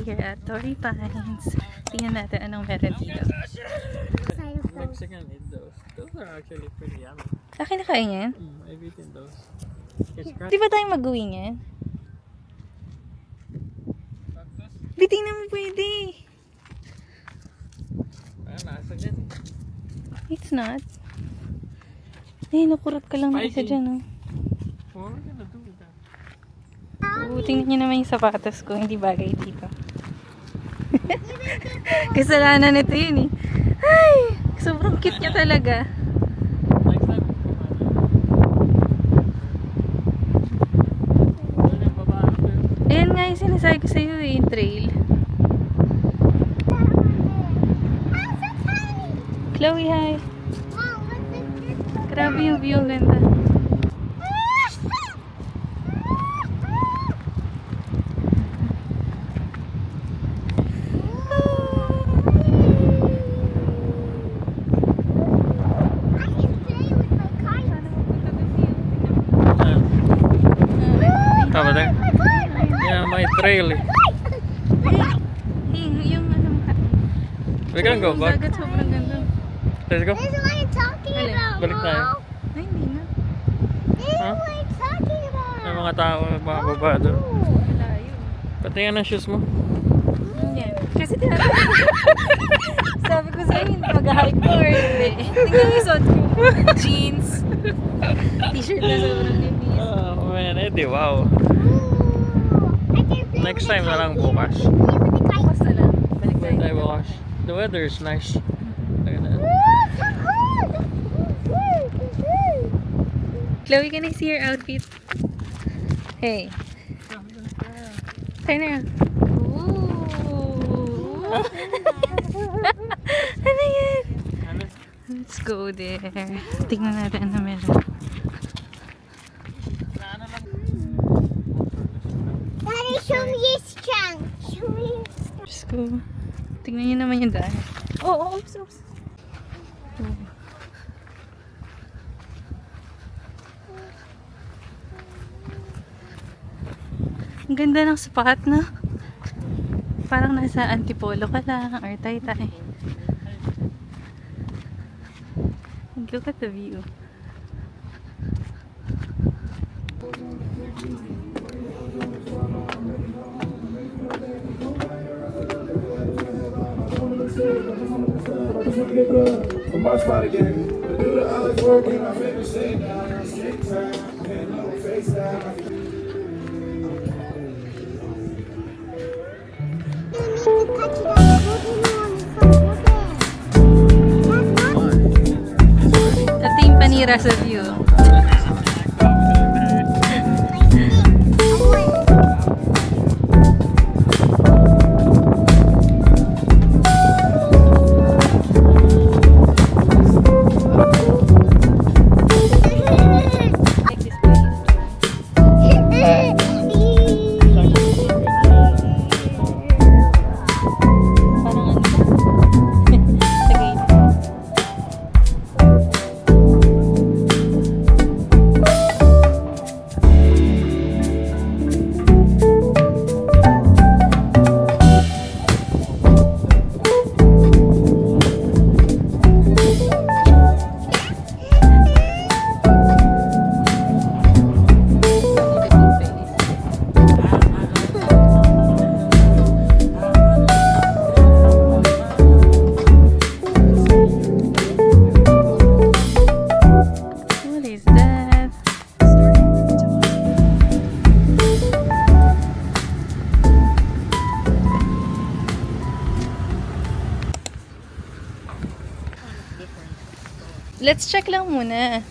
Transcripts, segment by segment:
here at Torrey Pines. Tingnan natin anong meron dito. Mexican eat those. Those are actually pretty yummy. Akin na kain yan? I've eaten those. It's Di ba tayo mag-uwi niyan? Biting naman pwede. Nasa dyan. It's not. Eh, nakurot ka lang na isa dyan, oh. What are we gonna do with that? Tingnan nyo naman yung sapatos ko. Hindi bagay dito. Kasalanan nito yun, eh. Ay! Sobrang cute niya talaga. Next time, Ayan nga yung sinasabi ko sa'yo, eh, yung trail. Chloe, hi. Grabe yung view, ang ganda. Tama tayo? Yeah, may trail eh. Yung ano, We can go back. dagat sobrang ganda. Let's go. This is what I'm talking Alin? about, Balik tayo. Mom. Ay, hindi na. This is Huh? what I'm talking about. May mga tao bababa doon. Malayo. Patingin ang shoes mo. Yan. Kasi sabi ko sa'yo, hindi mag-hike ko or hindi. Tingnan yung suot ko. Jeans. T-shirt na sobrang nipis. Oh man, Eddie, wow. I can play Next with time the na lang kite. bukas. Play with the kite. Basta lang. Balik Balik tayo tayo. bukas. The weather is nice. Ayun na. So cool. Chloe, can I see your outfit? Hey. Turn around. Ooh. Ano yan? Ano? Let's go there. Tingnan natin ano meron. Daddy, show me your strength. Show me your strength. Let's go. Tingnan nyo naman yung daan. Oh, oops. Oh. Ang ganda ng spot, no? Parang nasa Antipolo ka lang or Taytay. Look at the view. For my spot again. Do the olive work in my favorite state now. Skate time, and no FaceTime. Ito yung panira sa view. Like this place. Parang ano. Tagay. What is that? Let's check lang muna.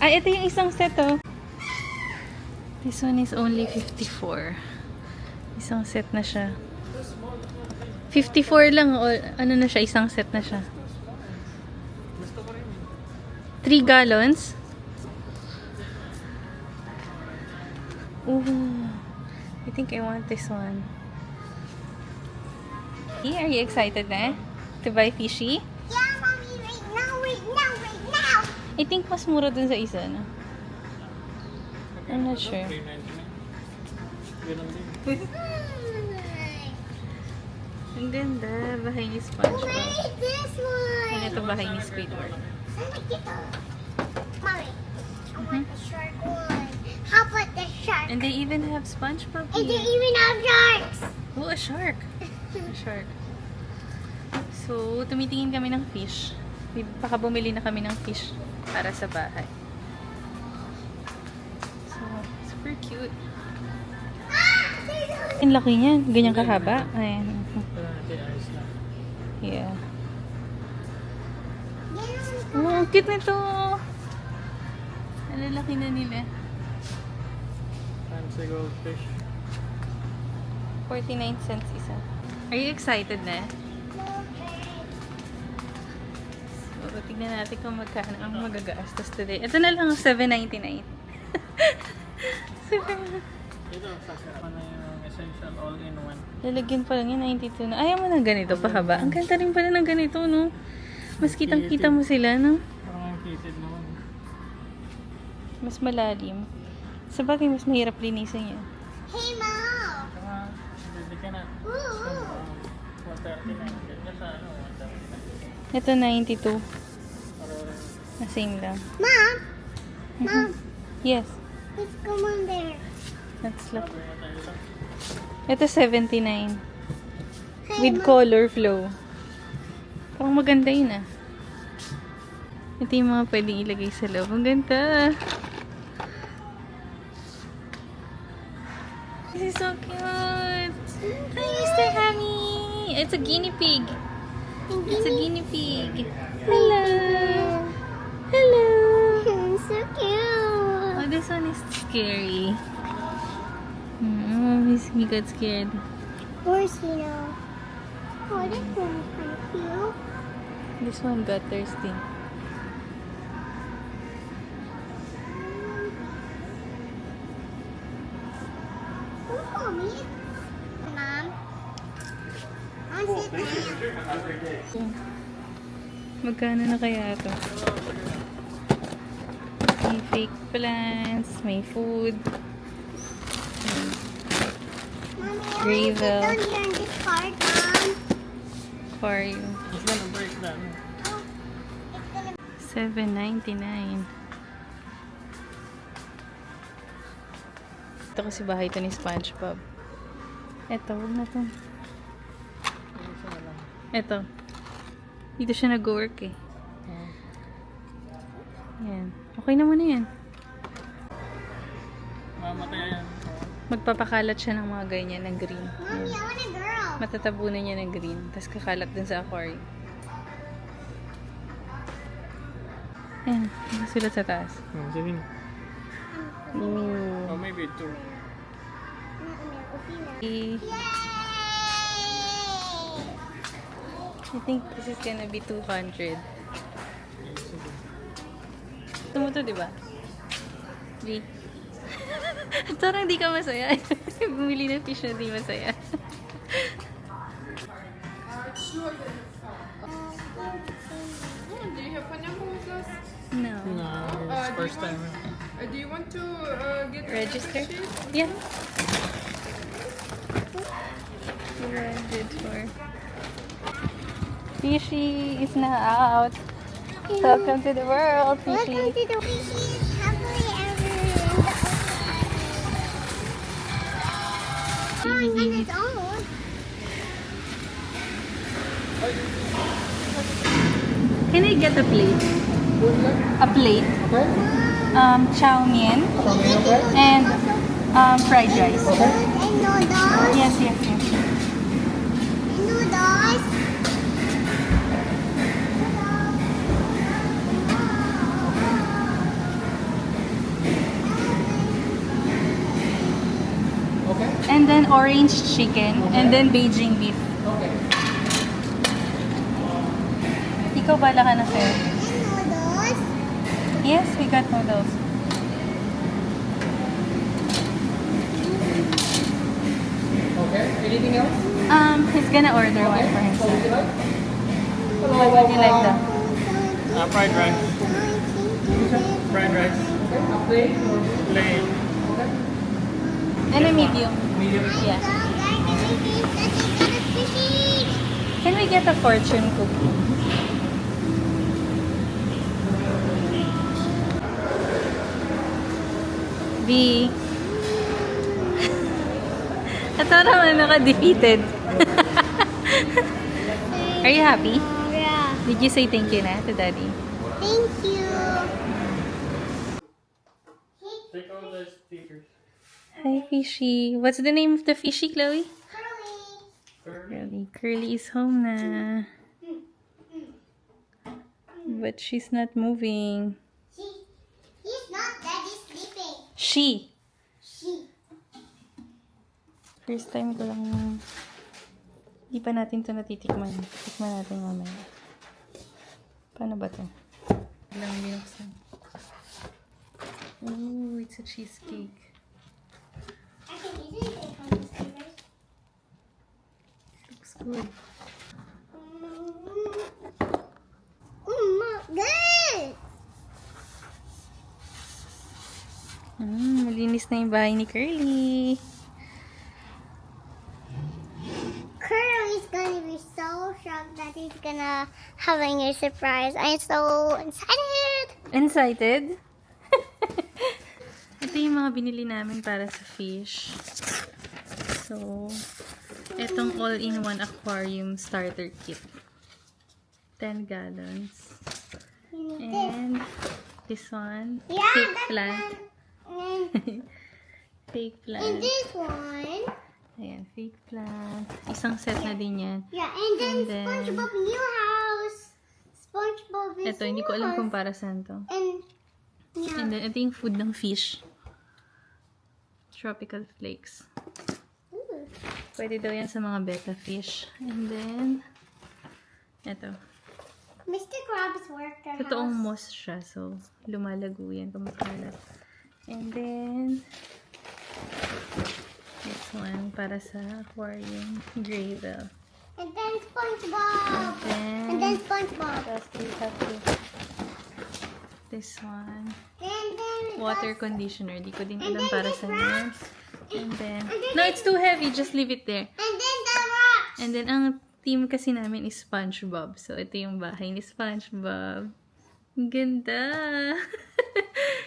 Ay, ito yung isang set, oh. This one is only 54. Isang set na siya. 54 lang, o ano na siya, isang set na siya. 3 gallons? Ooh, I think I want this one. Hey, are you excited na to buy fishy? Yeah, Mommy, right now, right now, right now. I think mas mura dun sa isa, no? I'm not sure. 399. Ganun din. Ang ganda. Bahay ni SpongeBob. Where is this one? Yan, ito bahay ni Squidward. I like it. Mommy, I want the shark one. How about the shark? And they even have SpongeBob And they here. even have sharks. Oh, a shark. A shark. So, tumitingin kami ng fish. Baka bumili na kami ng fish para sa bahay. So, super cute. Ang laki niyan. Ganyan kahaba. Ayan. Ito natin ayos lang. Yeah. Oh, ang cute nito. Ang lalaki na nila. Fancy goldfish. 49 cents isa. Are you excited na? So, tignan natin kung magkano ang magagastos today. Ito na lang, $7.99. Super. Ito, sasama na yung essential all-in-one. Lalagyan pa lang yun, 92 na. Ayaw mo ng ganito pahaba. Ang ganda rin pala ng ganito, no? Mas kitang-kita mo sila, no? Parang ang kitid naman. Mas malalim. Sa bagay, mas mahirap linisin yan. Hey, Mom. Saka, hindi ka na. Ooh. 139. Ganyan sa ano, 139. Ito, 92. Parang Na same lang. Mom. Mom. Yes. Let's go on there. That's lang. sabi mo tayo sa Ito, 79. Hey, With Mom. color flow. Parang maganda yun, ah. Ito yung mga pwedeng ilagay sa loob. Ang ganda. This is so cute. Hi, Mr. Hammy. It's a guinea pig. It's a guinea pig. Hello. Hello. So cute. Oh, this one is scary. Oh, he got scared. Of course, you know. Oh, this one is kind of cute. This one got thirsty. Who called me? Mom. I want to sit down. Magkano na kaya ito? May fake plants, may food, Mommy, I Gravel. want to sit down here in this card, Mom. aquarium. It's gonna break that. Oh, it's gonna $7.99. Ito kasi bahay ito ni SpongeBob. Ito, huwag na to. Ito. Dito siya nag-work eh. Yan. Okay na muna yan. Mamatay yan. Magpapakalat siya ng mga ganyan ng green. Mommy, I want a girl. Matatabunan niya ng green. Tapos kakalat dun sa aquarium. Ayan. Sulat sa taas. Sige na. Ooh. Oh, maybe two. I Yay! think this is gonna be 200. Gusto mo to, di ba? B. Parang di ka masaya. Bumili ng fish na di masaya. Do you have phone number with us? No. No, it's first time. Do you want to get the Register? membership? Yeah. 200 for... Fishy is now out. Welcome to the world, Fishy. Welcome to the Fishy happily ever in the ocean. Going on its own. Can I get a plate? A plate? Chow mein and fried rice. And noodles. Yes, yes, yes. Noodles. And then orange chicken and then Beijing beef. Ikaw bala ka na, sir? And noodles. Yes, we got noodles. Okay. Anything else? He's gonna order one for himself. What would you like that? Fried rice. Thank you. Fried rice. Okay, a plain or Plain. okay? And a medium. Medium. Yeah. Fishy. Can we get a fortune cookie? B. Ito naman naka-defeated. Are you happy? Yeah. Did you say thank you na to Daddy? Thank you. Take all the stickers. Hi, Fishy. What's the name of the fishy, Chloe? Curly. Curly is home na. But she's not moving. He's not. Daddy's sleeping. She. She. First time ko lang. Hindi pa natin to natitikman. Tikman natin mamaya. Paano ba to? Lang binuksan. Oh, it's a cheesecake. I can easily take on these fingers. Looks good. Good. Malinis na yung bahay ni Curly. Curly's gonna be so shocked that he's gonna having a surprise. I'm so excited. Excited? Ito yung mga binili namin para sa fish. So, itong all-in-one aquarium starter kit. 10 gallons. And this one, Yeah, fake that's plant. And, Fake and plant. this one. Ayan, fake plant. Isang set na din yan. Yeah, and then, And then- SpongeBob new house. SpongeBob is Ito, hindi ko alam kung para saan to. And yeah. And then, ito yung food ng fish. Tropical flakes. Ooh. Pwede daw yan sa mga betta fish. And then, ito. Mr. Krabs worked our Totoong house. moss siya. So, lumalago yan. Kumakalat. And then, this one para sa aquarium. Gravel. And then SpongeBob. And then SpongeBob. Tapos we have this one. And then Water conditioner. Di ko din And alam then para this sa wraps. And then, And then no, it's too heavy. Just leave it there. And then the rocks. And then, ang team kasi namin is SpongeBob. So, ito yung bahay ni SpongeBob. Ang ganda!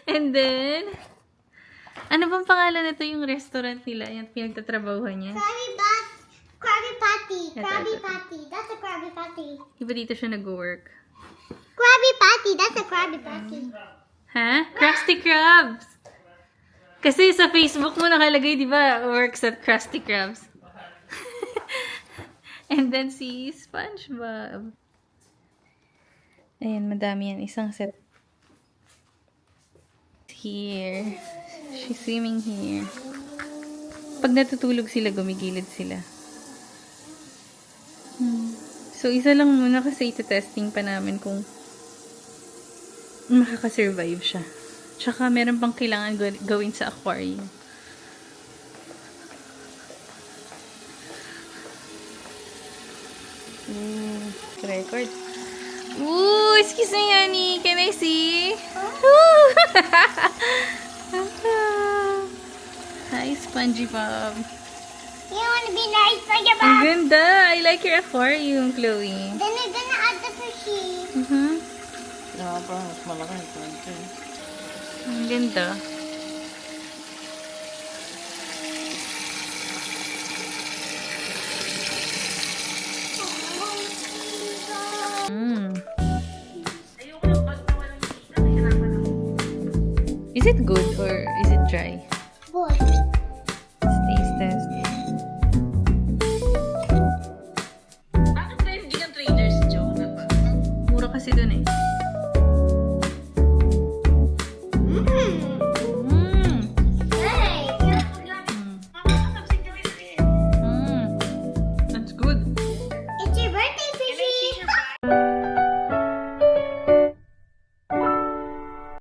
And then, ano bang pangalan nito yung restaurant nila? Yung pinagtatrabahuhan niya? Krabby Patty. Ito, Krabby ito. Patty. That's a Krabby Patty. Iba dito siya nag-work. Krabby Patty. That's a Krabby Patty. Ha? Krusty Krabs! Kasi sa Facebook mo nakalagay, di ba? Works at Krusty Krabs. And then si SpongeBob. Ayan, madami yan. Isang set. Here. She's swimming here. Pag natutulog sila, gumigilid sila. So, isa lang muna kasi ito-testing pa namin kung makakasurvive siya. Tsaka, meron pang kailangan gawin sa aquarium. Record. Ooh, excuse me, honey. Can I see? Ooh. Hi, SpongeBob. You want to be nice for your Ang mom? ganda. I like your aquarium, Chloe. Then we're gonna add the fishy. Yeah, pa, mas malaki. 20. Ang ganda. Is it good or is it dry? Boy. Taste test. Bakit ba hindi ng Trader's Joe? Mura kasi dun eh.